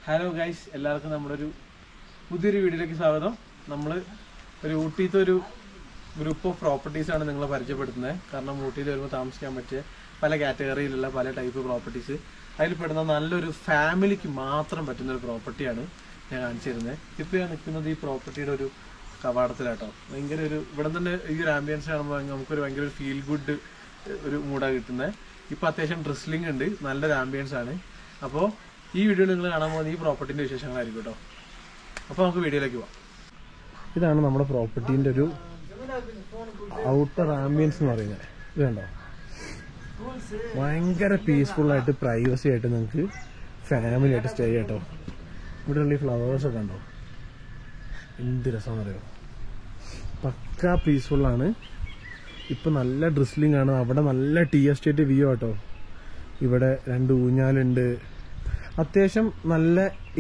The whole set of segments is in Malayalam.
ഹലോ ഗൈസ്, എല്ലാവർക്കും നമ്മുടെ ഒരു പുതിയൊരു വീഡിയോയിലേക്ക് സ്വാഗതം. നമ്മൾ ഒരു ഊട്ടിയിലത്തെ ഒരു ഗ്രൂപ്പ് ഓഫ് പ്രോപ്പർട്ടീസാണ് നിങ്ങളെ പരിചയപ്പെടുത്തുന്നത്. കാരണം ഊട്ടിയിൽ വരുമ്പോൾ താമസിക്കാൻ പറ്റിയ പല കാറ്റഗറിയിലുള്ള പല ടൈപ്പ് പ്രോപ്പർട്ടീസ്, അതിൽ പെടുന്ന നല്ലൊരു ഫാമിലിക്ക് മാത്രം പറ്റുന്ന ഒരു പ്രോപ്പർട്ടിയാണ് ഞാൻ കാണിച്ചു തരുന്നത്. ഇപ്പോൾ ഞാൻ നിൽക്കുന്നത് ഈ പ്രോപ്പർട്ടിയുടെ ഒരു കവാടത്തിലാട്ടോ. ഭയങ്കര ഒരു ഇവിടെ തന്നെ ഈ ഒരു ആംബിയൻസ് കാണുമ്പോൾ നമുക്കൊരു ഭയങ്കര ഒരു ഫീൽ ഗുഡ് ഒരു മൂഡാണ് കിട്ടുന്നത്. ഇപ്പോൾ അത്യാവശ്യം ഡ്രിസ്ലിംഗ് ഉണ്ട്, നല്ലൊരു ആംബിയൻസ് ആണ്. അപ്പോൾ ഈ വീഡിയോ നിങ്ങൾ കാണാൻ പോകുന്നത് ഈ പ്രോപ്പർട്ടിൻ്റെ വിശേഷങ്ങളായിരിക്കും കേട്ടോ. അപ്പോൾ നമുക്ക് വീഡിയോയിലേക്ക് പോവാം. ഇതാണ് നമ്മുടെ പ്രോപ്പർട്ടീൻ്റെ ഒരു ഔട്ടർ ആംബിയൻസ് എന്ന് പറയുന്നത്. ഇത് കണ്ടോ, ഭയങ്കര പീസ്ഫുള്ളായിട്ട് പ്രൈവസി ആയിട്ട് നിങ്ങൾക്ക് ഫാമിലി ആയിട്ട് സ്റ്റേ ചെയ്യട്ടോ. ഇവിടെയുള്ള ഈ ഫ്ലവേഴ്സൊക്കെ ഉണ്ടോ, എന്ത് രസമാണെന്ന് അറിയോ. പക്കാ പീസ്ഫുള്ളാണ്. ഇപ്പം നല്ല ഡ്രിസ്ലിംഗ് ആണ്. അവിടെ നല്ല ടീ എസ്റ്റേറ്റ് വ്യൂ ആട്ടോ. ഇവിടെ 2 ഊഞ്ഞാലുണ്ട്. അത്യാവശ്യം നല്ല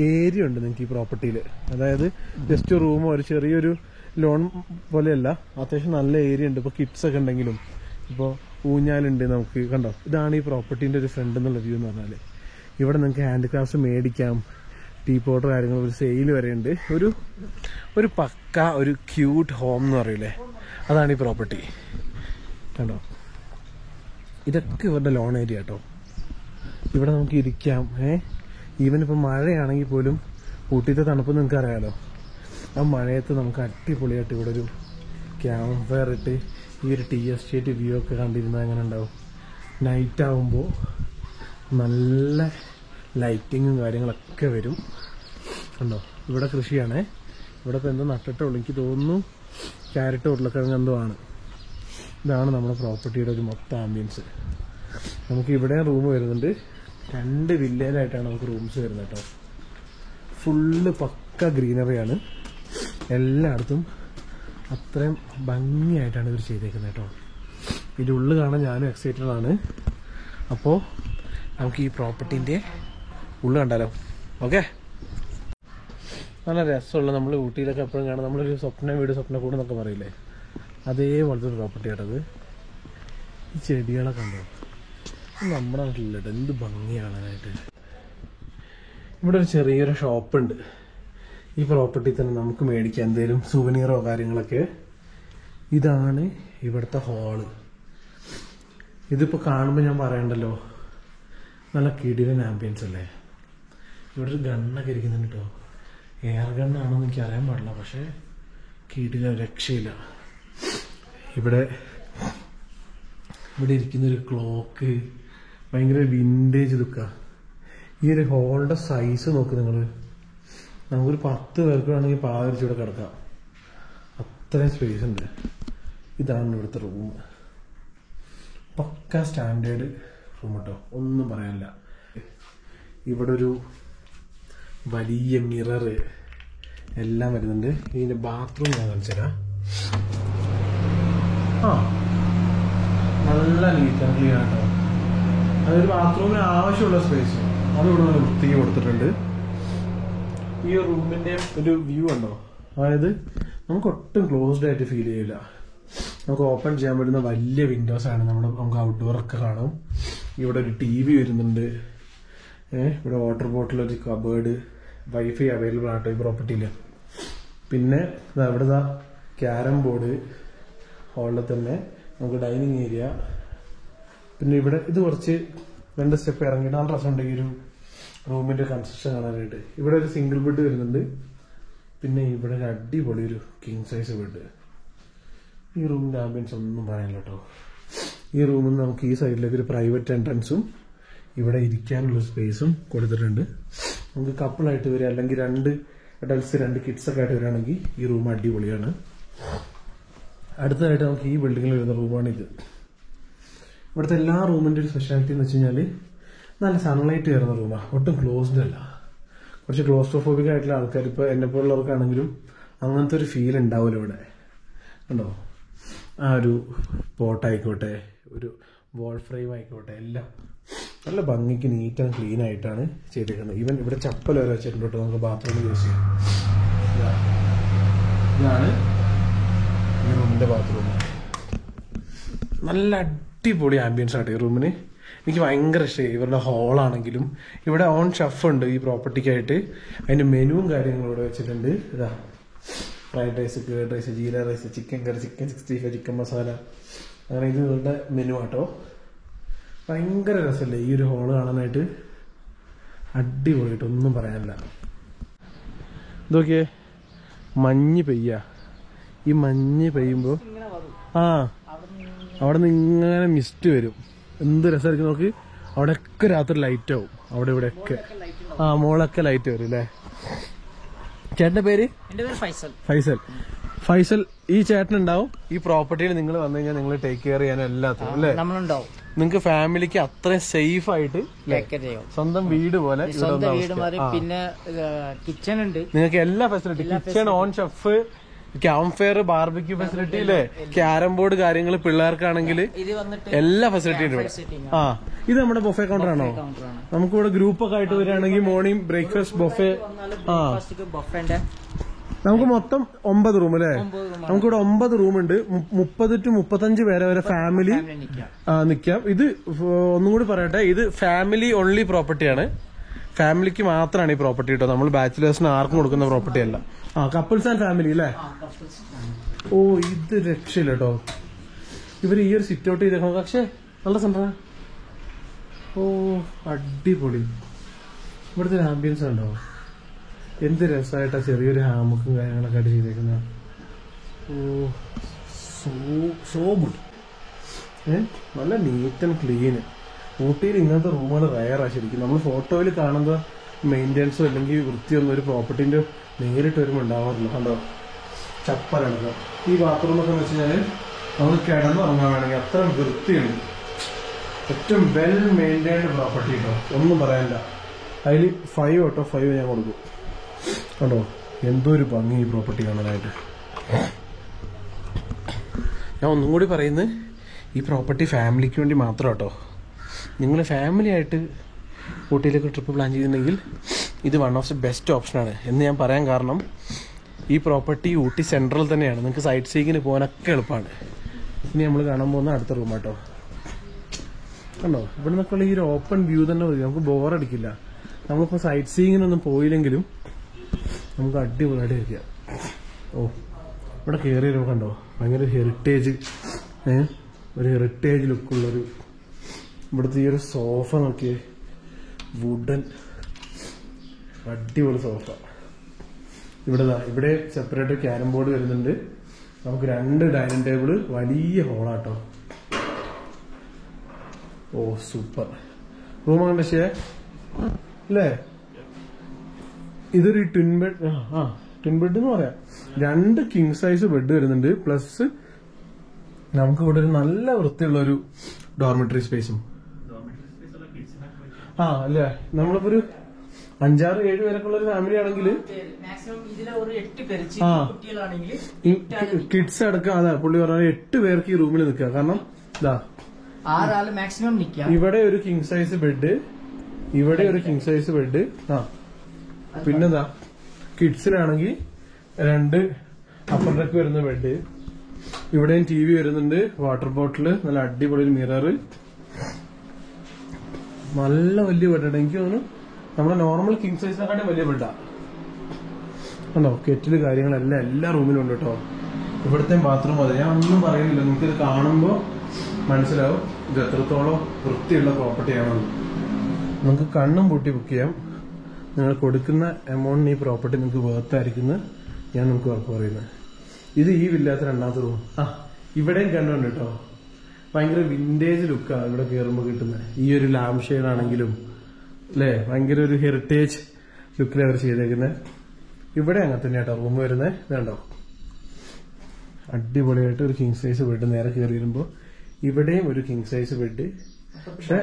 ഏരിയ ഉണ്ട് നിങ്ങൾക്ക് ഈ പ്രോപ്പർട്ടിയിൽ. അതായത് ജസ്റ്റ് റൂമോ ഒരു ചെറിയൊരു ലോൺ പോലെയല്ല, അത്യാവശ്യം നല്ല ഏരിയ ഉണ്ട്. ഇപ്പോൾ കിഡ്സ് ഒക്കെ ഉണ്ടെങ്കിലും ഇപ്പോൾ ഊഞ്ഞാലുണ്ട്. നമുക്ക് കണ്ടോ, ഇതാണ് ഈ പ്രോപ്പർട്ടീൻ്റെ ഒരു ഫ്രണ്ട് എന്നുള്ള വ്യൂ എന്ന് പറഞ്ഞാൽ. ഇവിടെ നിങ്ങൾക്ക് ഹാൻഡ് ക്രാഫ്റ്റ്സ് മേടിക്കാം, ടീ പോട്ടർ കാര്യങ്ങൾ, ഒരു സെയിൽ വരെ ഉണ്ട്. ഒരു പക്ക ഒരു ക്യൂട്ട് ഹോം എന്ന് പറയില്ലേ, അതാണ് ഈ പ്രോപ്പർട്ടി. കണ്ടോ, ഇതൊക്കെ ഇവരുടെ ലോൺ ഏരിയ കേട്ടോ. ഇവിടെ നമുക്ക് ഇരിക്കാം. ഈവൻ ഇപ്പം മഴയാണെങ്കിൽ പോലും ഊട്ടിത്തെ തണുപ്പ് നിങ്ങൾക്ക് അറിയാമല്ലോ. ആ മഴയത്ത് നമുക്ക് അടിപൊളിയായിട്ട് ഇവിടെ ഒരു ക്യാമ്പ് ഫയർ ഇട്ട് ഈ ഒരു ടീ എസ്റ്റേറ്റ് വ്യൂ ഒക്കെ കണ്ടിരുന്നാൽ എങ്ങനെ ഉണ്ടാവും. നൈറ്റ് ആകുമ്പോൾ നല്ല ലൈറ്റിങ്ങും കാര്യങ്ങളൊക്കെ വരും. കണ്ടോ, ഇവിടെ കൃഷിയാണേ. ഇവിടെ ഇപ്പോൾ എന്തോ നട്ടിട്ടുള്ളൂ, എനിക്ക് തോന്നുന്നു ക്യാരറ്റ് ഉരുളക്കിഴങ്ങ് എന്തോ ആണ്. ഇതാണ് നമ്മുടെ പ്രോപ്പർട്ടിയുടെ ഒരു മൊത്തം ആംബിയൻസ്. നമുക്ക് ഇവിടെ റൂം വരുന്നുണ്ട്. 2 വില്ലേജായിട്ടാണ് നമുക്ക് റൂംസ് വരുന്നത് കേട്ടോ. ഫുള്ള് പക്ക ഗ്രീനറിയാണ്. എല്ലായിടത്തും അത്രയും ഭംഗിയായിട്ടാണ് ഇവർ ചെയ്തേക്കുന്നത് കേട്ടോ. ഇതിൻ്റെ ഉള്ളിൽ കാണാൻ ഞാനും എക്സൈറ്റഡ് ആണ്. അപ്പോൾ നമുക്ക് ഈ പ്രോപ്പർട്ടീൻ്റെ ഉള്ളിൽ കണ്ടാലോ. ഓക്കെ, നല്ല രസമുള്ള, നമ്മൾ ഊട്ടിയിലൊക്കെ എപ്പോഴും കാണാം, നമ്മളൊരു സ്വപ്ന വീട് സ്വപ്നക്കൂട് എന്നൊക്കെ പറയില്ലേ, അതേപോലത്തെ ഒരു പ്രോപ്പർട്ടി ആട്ടത്. ഈ ചെടികളൊക്കെ ഉണ്ടോ, നമ്മുടെ നാട്ടിലില്ല, എന്ത് ഭംഗിയാണ് കാണാനായിട്ട്. ഇവിടെ ഒരു ചെറിയൊരു ഷോപ്പുണ്ട് ഈ പ്രോപ്പർട്ടിയിൽ തന്നെ. നമുക്ക് മേടിക്കാം എന്തെങ്കിലും സുവനീറോ കാര്യങ്ങളൊക്കെ. ഇതാണ് ഇവിടുത്തെ ഹാള്. ഇതിപ്പോൾ കാണുമ്പോൾ ഞാൻ പറയണ്ടല്ലോ, നല്ല കിടിലൻ ആംബിയൻസ് അല്ലേ. ഇവിടെ ഒരു ഗണ്ണൊക്കെ ഇരിക്കുന്നുണ്ട് കേട്ടോ. എയർ ഗണ്ണാണെന്ന് എനിക്ക് അറിയാൻ പാടില്ല, പക്ഷേ കിടില, രക്ഷയില്ല. ഇവിടെ ഇരിക്കുന്നൊരു ക്ലോക്ക് ഭയങ്കര വിൻറ്റേജ് ലുക്കാ. ഈ ഒരു ഹോളിൻ്റെ സൈസ് നോക്ക് നിങ്ങൾ. നമുക്കൊരു 10 പേർക്ക് വേണമെങ്കിൽ പാതിരിച്ചിവിടെ കിടക്കാം, അത്രയും സ്പേസ് ഉണ്ട്. ഇതാണ് ഇവിടുത്തെ റൂം. പക്ക സ്റ്റാൻഡേർഡ് റൂം കേട്ടോ, ഒന്നും പറയാനില്ല. ഇവിടെ ഒരു വലിയ മിറർ എല്ലാം വരുന്നുണ്ട്. ഇതിൻ്റെ ബാത്റൂം ഞാൻ കാണിച്ചുതരാം. നല്ല നീറ്റ് ആൻഡ് ക്ലീൻ ആട്ടോ. അതൊരു ബാത്റൂമിന് ആവശ്യമുള്ള സ്പേസ് അതിവിടെ നല്ല വൃത്തിക്ക് കൊടുത്തിട്ടുണ്ട്. ഈ റൂമിൻ്റെ ഒരു വ്യൂ ഉണ്ടോ, അതായത് നമുക്ക് ഒട്ടും ക്ലോസ്ഡ് ആയിട്ട് ഫീൽ ചെയ്യില്ല. നമുക്ക് ഓപ്പൺ ചെയ്യാൻ പറ്റുന്ന വലിയ വിൻഡോസ് ആണ്. നമുക്ക് ഔട്ട്ഡോർ ഒക്കെ കാണാം. ഇവിടെ ഒരു TV വരുന്നുണ്ട്. ഇവിടെ വാട്ടർ ബോട്ടിൽ, ഒരു കബേർഡ്, വൈഫൈ അവൈലബിൾ ആട്ടോ ഈ പ്രോപ്പർട്ടിയിൽ. പിന്നെ ഇവിടെ ക്യാരം ബോർഡ് ഹാളിൽ തന്നെ. നമുക്ക് ഡൈനിങ് ഏരിയ. പിന്നെ ഇവിടെ ഇത് കുറച്ച് 2 സ്റ്റെപ്പ് ഇറങ്ങിയിട്ട് നല്ല രസമുണ്ട് ഈ ഒരു റൂമിന്റെ കൺസ്ട്രക്ഷൻ കാണാനായിട്ട്. ഇവിടെ ഒരു സിംഗിൾ ബെഡ് വരുന്നുണ്ട്. പിന്നെ ഇവിടെ ഒരു അടിപൊളി ഒരു കിങ് സൈസ് ബെഡ്. ഈ റൂമിന്റെ ആംബിയൻസ് ഒന്നും പറയാനില്ല കേട്ടോ. ഈ റൂമിൽ നിന്ന് നമുക്ക് ഈ സൈഡിലേക്ക് ഒരു പ്രൈവറ്റ് എൻട്രൻസും ഇവിടെ ഇരിക്കാനുള്ള സ്പേസും കൊടുത്തിട്ടുണ്ട്. നമുക്ക് കപ്പിളായിട്ട് വരിക, അല്ലെങ്കിൽ 2 അഡൽട്സ് 2 കിഡ്സ് ഒക്കെ ആയിട്ട് വരികയാണെങ്കിൽ ഈ റൂം അടിപൊളിയാണ്. അടുത്തതായിട്ട് നമുക്ക് ഈ ബിൽഡിങ്ങിൽ വരുന്ന റൂമാണിത്. ഇവിടുത്തെ എല്ലാ റൂമിൻ്റെ ഒരു സ്പെഷ്യാലിറ്റി എന്ന് വെച്ച് കഴിഞ്ഞാൽ നല്ല സൺലൈറ്റ് കയറുന്ന റൂമാണ്, ഒട്ടും ക്ലോസ്ഡ് അല്ല. കുറച്ച് ക്ലോസ്ട്രോഫോബിക് ആയിട്ടുള്ള ആൾക്കാർ, ഇപ്പോൾ എന്നെപ്പോലുള്ളവർക്കാണെങ്കിലും അങ്ങനത്തെ ഒരു ഫീൽ ഉണ്ടാവില്ല ഇവിടെ. കണ്ടോ, ആ ഒരു പോട്ടായിക്കോട്ടെ, ഒരു വോൾ ഫ്രെയിം ആയിക്കോട്ടെ, എല്ലാം നല്ല ഭംഗിക്ക് നീറ്റ് ആൻഡ് ക്ലീൻ ആയിട്ടാണ് ചെയ്തിരിക്കുന്നത്. ഈവൻ ഇവിടെ ചപ്പൽ വരെ വെച്ചിട്ടുണ്ട് കേട്ടോ, നമുക്ക് ബാത്റൂമിൽ യൂസ് ചെയ്യാം. ഇതാണ് ഈ റൂമിൻ്റെ ബാത്റൂം. നല്ല അടിപൊളി ആംബിയൻസ് ആട്ടോ ഈ റൂമിന്. എനിക്ക് ഭയങ്കര ഇഷ്ടമായി ഇവരുടെ ഹോളാണെങ്കിലും. ഇവിടെ ഓൺ ഷെഫ് ഉണ്ട് ഈ പ്രോപ്പർട്ടിക്കായിട്ട്. അതിന്റെ മെനുവും കാര്യങ്ങളും ഇവിടെ വെച്ചിട്ടുണ്ട്. ഇതാ fried rice, curd rice, jeera rice, chicken curry, chicken 65, chicken masala, അങ്ങനെ ഇത് ഇവരുടെ മെനു ആട്ടോ. ഭയങ്കര രസമല്ലേ ഈ ഒരു ഹോള് കാണാനായിട്ട്, അടിപൊളിയായിട്ട്, ഒന്നും പറയാനില്ല. ഇതൊക്കെ മഞ്ഞ് പെയ്യ, ഈ മഞ്ഞ് പെയ്യുമ്പോൾ അവിടെ നിന്ന് ഇങ്ങനെ മിസ്റ്റ് വരും. എന്ത് രസമായിരിക്കും നോക്ക്. അവിടെയൊക്കെ രാത്രി ലൈറ്റ് ആവും, അവിടെ ഇവിടെയൊക്കെ. മോളൊക്കെ ലൈറ്റ് വരും അല്ലേ. ചേട്ടന്റെ പേര്? ഫൈസൽ. ഫൈസൽ, ഈ ചേട്ടൻ ഉണ്ടാവും ഈ പ്രോപ്പർട്ടിയിൽ. നിങ്ങൾ വന്നു കഴിഞ്ഞാൽ നിങ്ങൾ ടേക്ക് കെയർ ചെയ്യാനും എല്ലാത്തിനും അല്ലേ നമ്മളുണ്ടാവും. നിങ്ങൾക്ക് ഫാമിലിക്ക് അത്രയും സേഫ് ആയിട്ട് സ്വന്തം വീട് പോലെ. പിന്നെ കിച്ചൺ ഉണ്ട്, നിങ്ങൾക്ക് എല്ലാ facility. Kitchen, on chef, camp fire, barbecue facility അല്ലേ, ക്യാരം ബോർഡ് കാര്യങ്ങൾ പിള്ളേർക്കാണെങ്കിൽ എല്ലാ ഫെസിലിറ്റിയും ഉണ്ട്. ഇത് നമ്മുടെ ബൊഫെ കൗണ്ടർ ആണോ? നമുക്കിവിടെ ഗ്രൂപ്പ് ഒക്കെ ആയിട്ട് വരികയാണെങ്കിൽ മോർണിംഗ് ബ്രേക്ക്ഫാസ്റ്റ് ബൊഫെ. നമുക്ക് മൊത്തം 9 റൂം അല്ലേ? നമുക്കിവിടെ 9 റൂമുണ്ട്. 30 to 35 പേരെ വരെ ഫാമിലി നിക്കാം. ഇത് ഒന്നും കൂടി പറയട്ടെ, ഇത് ഫാമിലി ഓൺലി പ്രോപ്പർട്ടിയാണ്. ഫാമിലിക്ക് മാത്രമാണ് ഈ പ്രോപ്പർട്ടി കേട്ടോ. നമ്മൾ ബാച്ചിലേഴ്സിന് ആർക്കും കൊടുക്കുന്ന പ്രോപ്പർട്ടി അല്ല. കപ്പിൾസ് ആൻഡ് ഫാമിലി അല്ലേ? ഓ, ഇത് രക്ഷയില്ല കേട്ടോ. ഇവർ ഈ ഒരു സിറ്റ് ഔട്ട് ചെയ്തേക്കണം. പക്ഷേ നല്ല സംഭവം. ഓ, അടിപൊളി. ഇവിടുത്തെ ഒരു ആംബിയൻസ് ഉണ്ടോ? എന്ത് രസമായിട്ടാ ചെറിയൊരു ഹാമക്കും കാര്യങ്ങളൊക്കെ ആയിട്ട് ചെയ്തേക്കുന്ന. ഓ, സോ ഗുഡ്. നല്ല നീറ്റ് ആൻഡ് ക്ലീന്. ഊട്ടിയിൽ ഇങ്ങനത്തെ റൂമുകൾ റയറാ ശരിക്കും. നമ്മൾ ഫോട്ടോയിൽ കാണുന്ന മെയിൻ്റെനൻസോ അല്ലെങ്കിൽ വൃത്തിയൊന്നും ഒരു പ്രോപ്പർട്ടിന്റെ നേരിട്ട് വരുമ്പോൾ ഉണ്ടാവാറില്ല. കണ്ടോ, ചപ്പലാണ്. ഈ ബാത്റൂം ഒക്കെ വെച്ച് കഴിഞ്ഞാൽ നമ്മൾ കിടന്നുറങ്ങാൻ വേണമെങ്കിൽ അത്ര വൃത്തിയുണ്ട്. ഏറ്റവും വെൽ മെയിൻറ്റൈൻഡ് പ്രോപ്പർട്ടി കേട്ടോ, ഒന്നും പറയാനില്ല. അതിൽ 5 out of 5 ഞാൻ കൊടുക്കും. കണ്ടോ, എന്തോ ഒരു ഭംഗി ഈ പ്രോപ്പർട്ടി കാണാനായിട്ട്. ഞാൻ ഒന്നും കൂടി പറയുന്നത്, ഈ പ്രോപ്പർട്ടി ഫാമിലിക്ക് വേണ്ടി മാത്രം കേട്ടോ. നിങ്ങൾ ഫാമിലി ആയിട്ട് ഊട്ടിയിലേക്ക് ട്രിപ്പ് പ്ലാൻ ചെയ്തിട്ടുണ്ടെങ്കിൽ ഇത് വൺ ഓഫ് ദി ബെസ്റ്റ് ഓപ്ഷനാണ് എന്ന് ഞാൻ പറയാൻ കാരണം, ഈ പ്രോപ്പർട്ടി ഊട്ടി സെൻട്രൽ തന്നെയാണ്. നിങ്ങൾക്ക് സൈറ്റ് സീയിങ്ങിന് പോകാനൊക്കെ എളുപ്പമാണ്. ഇനി നമ്മൾ കാണാൻ പോകുന്ന അടുത്ത റൂം കേട്ടോ. കണ്ടോ, ഇവിടെ നിന്നൊക്കെയുള്ള ഈ ഒരു ഓപ്പൺ വ്യൂ തന്നെ മതി, നമുക്ക് ബോറടിക്കില്ല. നമ്മളിപ്പോൾ സൈറ്റ് സീയിങ്ങിനൊന്നും പോയില്ലെങ്കിലും നമുക്ക് അടിപൊളിയായിട്ട് ഇരിക്കുക. ഓ, ഇവിടെ കയറി വരുമ്പോൾ കണ്ടോ, ഭയങ്കര ഹെറിറ്റേജ്, ഒരു ഹെറിറ്റേജ് ലുക്കുള്ളൊരു. ഇവിടുത്തെ ഈ ഒരു സോഫ നോക്കിയേ, വുഡൻ അടിപൊളി സോഫ. ഇവിടെ സെപ്പറേറ്റ് ക്യാരം ബോർഡ് വരുന്നുണ്ട്. നമുക്ക് 2 ഡൈനിങ് ടേബിള്, വലിയ ഹോളാട്ടോ. ഓ, സൂപ്പർ റൂം. അങ്ങനെ ശേ അല്ലേ? ഇതൊരു ട്വിൻ ബെഡ്. ട്വിൻ ബെഡ് എന്ന് പറയാം. 2 കിങ് സൈസ് ബെഡ് വരുന്നുണ്ട്. പ്ലസ് നമുക്ക് ഇവിടെ ഒരു നല്ല വൃത്തിയുള്ള ഒരു ഡോർമെറ്ററി സ്പേസും. അല്ലേ, നമ്മളിപ്പോ ഒരു 5-6-7 പേരൊക്കെ ഉള്ള ഒരു ഫാമിലി ആണെങ്കിൽ കിഡ്സ് അടക്കം. അതാ പുള്ളി പറഞ്ഞ 8 പേർക്ക് ഈ റൂമിൽ നിൽക്കുക. കാരണം ഇതാ ഇവിടെ ഒരു കിങ് സൈസ് ബെഡ്, ഇവിടെ ഒരു കിങ് സൈസ് ബെഡ്. പിന്നെന്താ കിഡ്സിനാണെങ്കിൽ 2 അപ്പർ ഡെക്ക് വരുന്ന ബെഡ്. ഇവിടെയും TV വരുന്നുണ്ട്, വാട്ടർ ബോട്ടില്, നല്ല അടിപൊളി മിറർ, നല്ല വലിയ ബെഡാണ്. എനിക്ക് തോന്നുന്നു നമ്മുടെ നോർമൽ കിങ് സൈസിനെക്കാട്ടും വലിയ ബെഡാ. കണ്ടോ, കെറ്റില് കാര്യങ്ങളെല്ലാം എല്ലാ റൂമിലും ഉണ്ട് കേട്ടോ. ഇവിടുത്തെ ബാത്റൂം അതെ, ഞാൻ ഒന്നും പറയുന്നില്ല, നിങ്ങൾക്കിത് കാണുമ്പോൾ മനസ്സിലാവും ഇത് എത്രത്തോളം വൃത്തിയുള്ള പ്രോപ്പർട്ടിയാണെന്ന്. നിങ്ങൾക്ക് കണ്ണും പൂട്ടി ബുക്ക് ചെയ്യാം. നിങ്ങൾ കൊടുക്കുന്ന എമൗണ്ടിന് ഈ പ്രോപ്പർട്ടി നിങ്ങൾക്ക് വേർത്തായിരിക്കുന്നത് ഞാൻ നിങ്ങൾക്ക് ഉറപ്പ് പറയുന്നത്. ഇത് ഈ വില്ലാത്ത 2ാമത്തെ റൂം. ഇവിടെയും കണ്ടുണ്ട് കേട്ടോ, ഭയങ്കര വിന്റേജ് ലുക്കാണ് ഇവിടെ കയറുമ്പോൾ കിട്ടുന്നത്. ഈ ഒരു ലാംപ് ഷെയ്ഡ് ആണെങ്കിലും അല്ലേ, ഭയങ്കര ഒരു ഹെറിറ്റേജ് ലുക്കിൽ അവർ ചെയ്തേക്കുന്നത്. ഇവിടെ അങ്ങനെ തന്നെ കേട്ടോ റൂം വരുന്നത്. ഇതുണ്ടോ, അടിപൊളിയായിട്ട് ഒരു കിങ് സൈസ് ബെഡ്. നേരെ കയറി വരുമ്പോൾ ഇവിടെയും ഒരു കിങ് സൈസ് ബെഡ്. പക്ഷെ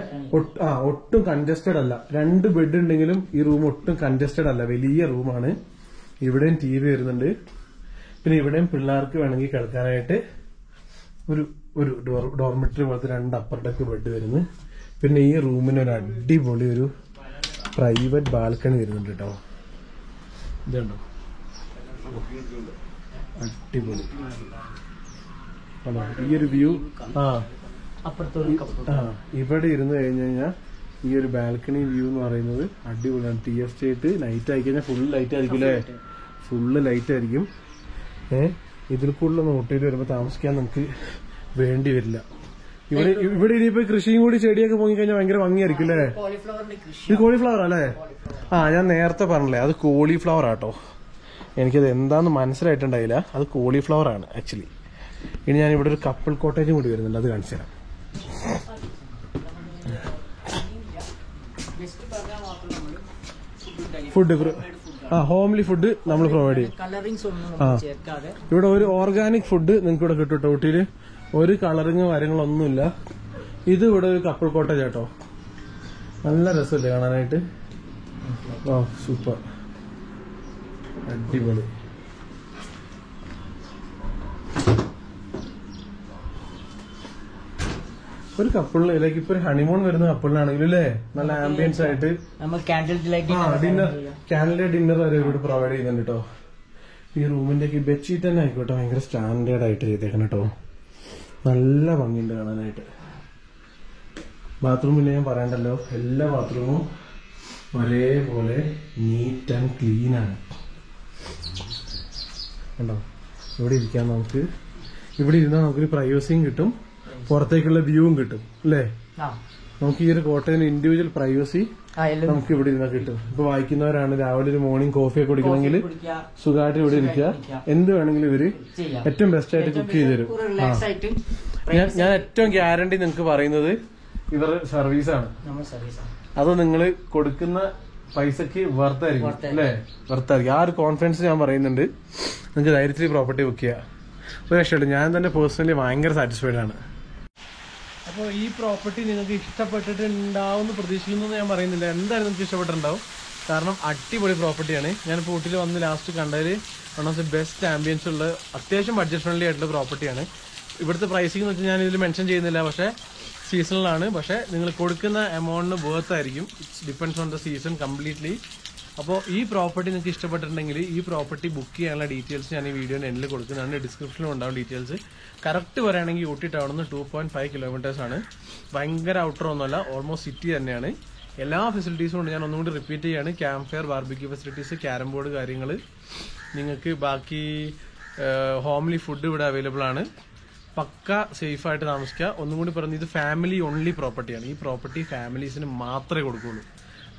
ഒട്ടും കൺജസ്റ്റഡ് അല്ല. 2 ബെഡ് ഉണ്ടെങ്കിലും ഈ റൂം ഒട്ടും കൺജസ്റ്റഡ് അല്ല, വലിയ റൂമാണ്. ഇവിടെയും TV വരുന്നുണ്ട്. പിന്നെ ഇവിടെയും പിള്ളേർക്ക് വേണമെങ്കിൽ കിടക്കാനായിട്ട് ഒരു ഡോർമെറ്ററി പോലത്തെ 2 അപ്പർ ഡെക്ക് ബെഡ് വരുന്നു. പിന്നെ ഈ റൂമിന് ഒരു അടിപൊളി ഒരു പ്രൈവറ്റ് ബാൽക്കണി വരുന്നുണ്ട് കേട്ടോ. ഇതുണ്ടോ, അടിപൊളി. ഈ ഒരു വ്യൂ ഇവിടെ ഇരുന്ന് കഴിഞ്ഞു കഴിഞ്ഞാൽ ഈ ഒരു ബാൽക്കണി വ്യൂ എന്ന് പറയുന്നത് അടിപൊളിയാണ്. ടീ എസ്റ്റേറ്റ് നൈറ്റ് ആയി കഴിഞ്ഞാൽ ഫുൾ ലൈറ്റ് ആയിരിക്കും അല്ലേ? ഫുള്ള് ലൈറ്റ് ആയിരിക്കും. ഇതിൽ കൂടുതൽ നോട്ടിൽ വരുമ്പോൾ താമസിക്കാൻ നമുക്ക് വേണ്ടി വരില്ല. ഇവിടെ ഇനിയിപ്പോ കൃഷിയും കൂടി ചെടിയൊക്കെ പോയി കഴിഞ്ഞാൽ ഭയങ്കര ഭംഗിയായിരിക്കും അല്ലേ? ഇത് കോളിഫ്ലവർ അല്ലേ? ഞാൻ നേരത്തെ പറഞ്ഞില്ലേ, അത് കോളിഫ്ലവർ ആട്ടോ. എനിക്കത് എന്താന്ന് മനസ്സിലായിട്ടുണ്ടായില്ല. അത് കോളിഫ്ലവർ ആണ് ആക്ച്വലി. ഇനി ഞാൻ ഇവിടെ ഒരു കപ്പിൾ കോട്ടേജും കൂടി വരുന്നുണ്ട്, അത് കാണിച്ചു തരാം. ഫുഡ് ഹോംലി ഫുഡ് നമ്മൾ പ്രൊവൈഡ് ചെയ്യും. ഇവിടെ ഒരു ഓർഗാനിക് ഫുഡ് നിങ്ങൾക്ക് ഇവിടെ കിട്ടും. ഊട്ടിയില് ഒരു കളറിങ് കാര്യങ്ങളൊന്നുമില്ല. ഇത് ഇവിടെ ഒരു കപ്പിൾ കോട്ടേജ് ആട്ടോ. നല്ല രസമല്ലേ കാണാനായിട്ട്? സൂപ്പർ, അടിപൊളി. ഒരു കപ്പിളിലേക്ക് ഇപ്പൊ ഒരു ഹണിമൂൺ വരുന്ന കപ്പിളിനാണെങ്കിലും അല്ലേ, നല്ല ആംബിയൻസ് ആയിട്ട് ക്യാൻഡിൽ ഡിന്നർ വരെ ഇവിടെ പ്രൊവൈഡ് ചെയ്യുന്നുണ്ട് കേട്ടോ. ഈ റൂമിന്റെ ബെഡ്ഷീറ്റ് തന്നെ ആയിക്കോട്ടെ ഭയങ്കര സ്റ്റാൻഡേർഡ് ആയിട്ട് ചെയ്തേക്കണം കേട്ടോ. നല്ല ഭംഗിയുണ്ട് കാണാനായിട്ട്. ബാത്റൂം പിന്നെ ഞാൻ പറയണ്ടല്ലോ, എല്ലാ ബാത്റൂമും ഒരേപോലെ നീറ്റ് ആൻഡ് ക്ലീൻ ആണ് കണ്ടോ. ഇവിടെ ഇരിക്കാൻ നമുക്ക്, ഇവിടെ ഇരുന്നാൽ നമുക്കൊരു പ്രൈവസിയും കിട്ടും, പുറത്തേക്കുള്ള വ്യൂവും കിട്ടും അല്ലേ? നമുക്ക് ഈ ഒരു കോട്ടയിൽ ഇൻഡിവിജ്വൽ പ്രൈവസി നമുക്ക് ഇവിടെ ഇരുന്നാൽ കിട്ടും. ഇപ്പൊ വായിക്കുന്നവരാണ്, രാവിലെ ഒരു മോർണിംഗ് കോഫിയൊക്കെ കുടിക്കണമെങ്കിൽ സുഖമായിട്ട് ഇവിടെ ഇരിക്കുക. എന്ത് വേണമെങ്കിലും ഇവര് ഏറ്റവും ബെസ്റ്റ് ആയിട്ട് കുക്ക് ചെയ്ത് തരും. ഞാൻ ഏറ്റവും ഗ്യാരണ്ടി നിങ്ങൾക്ക് പറയുന്നത് ഇവരുടെ സർവീസാണ്. അത് നിങ്ങൾ കൊടുക്കുന്ന പൈസക്ക് വർത്തായിരിക്കും അല്ലേ? വർത്തായിരിക്കും. ആ ഒരു കോൺഫിഡൻസ് ഞാൻ പറയുന്നുണ്ട്. നിങ്ങൾക്ക് ധൈര്യത്തിൽ പ്രോപ്പർട്ടി ബുക്ക് ചെയ്യാം. ഒരു രക്ഷയുണ്ട്. ഞാൻ തന്നെ പേഴ്സണലി ഭയങ്കര സാറ്റിസ്ഫൈഡ് ആണ്. അപ്പോൾ ഈ പ്രോപ്പർട്ടി നിങ്ങൾക്ക് ഇഷ്ടപ്പെട്ടിട്ടുണ്ടാവും എന്ന് പ്രതീക്ഷിക്കുന്നു ഞാൻ പറയുന്നില്ല. എന്തായാലും നിങ്ങൾക്ക് ഇഷ്ടപ്പെട്ടിട്ടുണ്ടാവും. കാരണം അടിപൊളി പ്രോപ്പർട്ടിയാണ്. ഞാനിപ്പോൾ ഊട്ടിയിൽ വന്ന് ലാസ്റ്റ് കണ്ടതിൽ one of the best ambience ഉള്ള അത്യാവശ്യം ബഡ്ജറ്റ് ഫ്രണ്ട്ലി ആയിട്ടുള്ള പ്രോപ്പർട്ടിയാണ്. ഇവിടുത്തെ പ്രൈസിംഗ് എന്ന് വെച്ചാൽ ഞാൻ ഇതിൽ മെൻഷൻ ചെയ്യുന്നില്ല, പക്ഷേ സീസണിലാണ്. പക്ഷേ നിങ്ങൾ കൊടുക്കുന്ന എമൗണ്ടിന് വേർത്ത് ആയിരിക്കും. It's depends on the season completely. അപ്പോൾ ഈ പ്രോപ്പർട്ടി നിങ്ങൾക്ക് ഇഷ്ടപ്പെട്ടിട്ടുണ്ടെങ്കിൽ ഈ പ്രോപ്പർട്ടി ബുക്ക് ചെയ്യാനുള്ള ഡീറ്റെയിൽസ് ഞാൻ ഈ വീഡിയോയുടെ എൻഡിൽ കൊടുക്കുന്നുണ്ട്. ഡിസ്ക്രിപ്ഷനിലും ഉണ്ടാവും ഡീറ്റെയിൽസ്. കറക്റ്റ് പറയുകയാണെങ്കിൽ ഊട്ടി ടൗണിൽ നിന്ന് 2.5 കിലോമീറ്റേഴ്സ് ആണ്. ഭയങ്കര ഔട്ടർ ഒന്നുമല്ല, ഓൾമോസ്റ്റ് സിറ്റി തന്നെയാണ്. എല്ലാ ഫെസിലിറ്റീസും ഉണ്ട്. ഞാൻ ഒന്നുകൂടി റിപ്പീറ്റ് ചെയ്യാണ്. Camp fire, barbecue facilities, carrom board കാര്യങ്ങൾ. നിങ്ങൾക്ക് ബാക്കി ഹോംലി ഫുഡ് ഇവിടെ അവൈലബിൾ ആണ്. പക്ക സേഫായിട്ട് താമസിക്കുക. ഒന്നും കൂടി പറഞ്ഞു, ഇത് ഫാമിലി ഓൺലി പ്രോപ്പർട്ടിയാണ്. ഈ പ്രോപ്പർട്ടി ഫാമിലീസിന് മാത്രമേ കൊടുക്കുകയുള്ളൂ.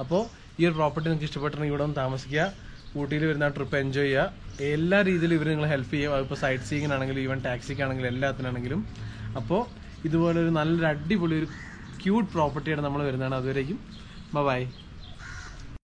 അപ്പോൾ ഈ ഒരു പ്രോപ്പർട്ടി നിങ്ങൾക്ക് ഇഷ്ടപ്പെട്ടിട്ടുണ്ടെങ്കിൽ ഇവിടെ ഒന്ന് താമസിക്കുക. ഊട്ടിയിൽ വരുന്ന ട്രിപ്പ് എൻജോയ് ചെയ്യുക. എല്ലാ രീതിയിലും ഇവർ നിങ്ങളെ ഹെൽപ്പ് ചെയ്യും. അതിപ്പോൾ സൈറ്റ് സീയിങ്ങിനാണെങ്കിലും ഈവൻ ടാക്സിക്കാണെങ്കിലും എല്ലാത്തിനാണെങ്കിലും. അപ്പോൾ ഇതുപോലെ ഒരു നല്ലൊരു അടിപൊളി ഒരു ക്യൂട്ട് പ്രോപ്പർട്ടിയാണ് നമ്മൾ വരുന്നതാണ്. അതുവരേക്കും ബൈ.